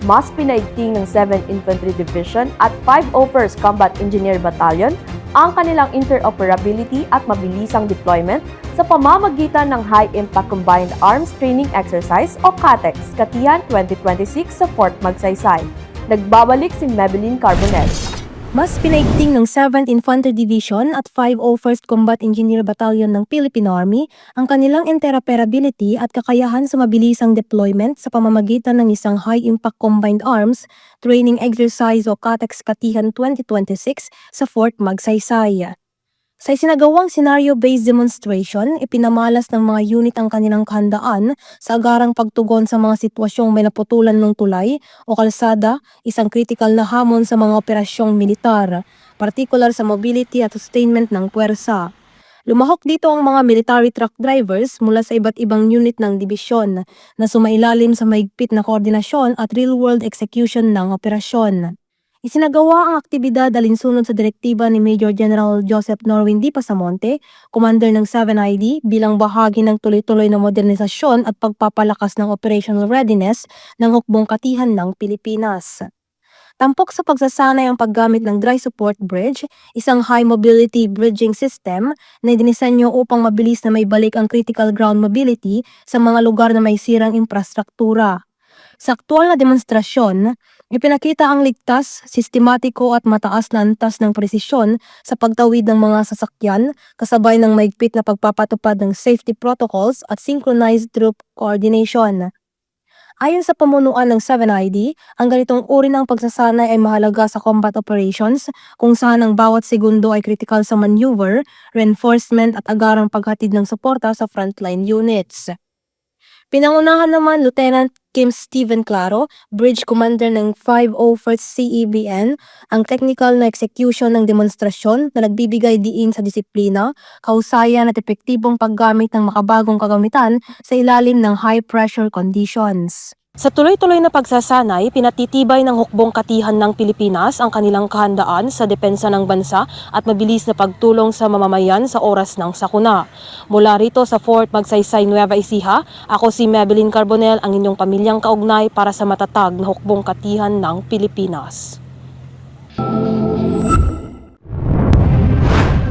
mas pinaigting ng 7th Infantry Division at 501st Combat Engineer Battalion ang kanilang interoperability at mabilisang deployment sa pamamagitan ng High Impact Combined Arms Training Exercise o CATEX Katihan 2026 sa Fort Magsaysay. Nagbabalik si Maybelline Carbonell. Mas pinaigting ng 7th Infantry Division at 501st Combat Engineer Battalion ng Philippine Army ang kanilang interoperability at kakayahan sa mabilisang deployment sa pamamagitan ng isang High-Impact Combined Arms Training Exercise o CATEX Katihan 2026 sa Fort Magsaysay. Sa isinagawang scenario-based demonstration, ipinamalas ng mga unit ang kanilang kahandaan sa agarang pagtugon sa mga sitwasyong may naputulan ng tulay o kalsada, isang critical na hamon sa mga operasyong militar, partikular sa mobility at sustainment ng puwersa. Lumahok dito ang mga military truck drivers mula sa iba't ibang unit ng dibisyon na sumailalim sa mahigpit na koordinasyon at real-world execution ng operasyon. Isinagawa ang aktibidad alinsunod sa direktiba ni Major General Joseph Norwin D. Pasamonte, Commander ng 7ID, bilang bahagi ng tuloy-tuloy na modernisasyon at pagpapalakas ng operational readiness ng hukbong katihan ng Pilipinas. Tampok sa pagsasanay ang paggamit ng Dry Support Bridge, isang high-mobility bridging system na dinisenyo upang mabilis na maibalik ang critical ground mobility sa mga lugar na may sirang infrastruktura. Sa aktual na demonstrasyon, ipinakita ang ligtas, sistematiko at mataas na antas ng presisyon sa pagtawid ng mga sasakyan kasabay ng maigpit na pagpapatupad ng safety protocols at synchronized troop coordination. Ayon sa pamunuan ng 7ID, ang ganitong uri ng pagsasanay ay mahalaga sa combat operations kung saan ang bawat segundo ay kritikal sa maneuver, reinforcement at agarang paghatid ng suporta sa frontline units. Pinangunahan naman Lieutenant Kim Steven Claro, Bridge Commander ng 501st CEBN, ang technical na execution ng demonstrasyon na nagbibigay diin sa disiplina, kahusayan at epektibong paggamit ng makabagong kagamitan sa ilalim ng high-pressure conditions. Sa tuloy-tuloy na pagsasanay, pinatitibay ng hukbong katihan ng Pilipinas ang kanilang kahandaan sa depensa ng bansa at mabilis na pagtulong sa mamamayan sa oras ng sakuna. Mula rito sa Fort Magsaysay, Nueva Ecija, ako si Maybelline Carbonell, ang inyong pamilyang kaugnay para sa matatag na hukbong katihan ng Pilipinas.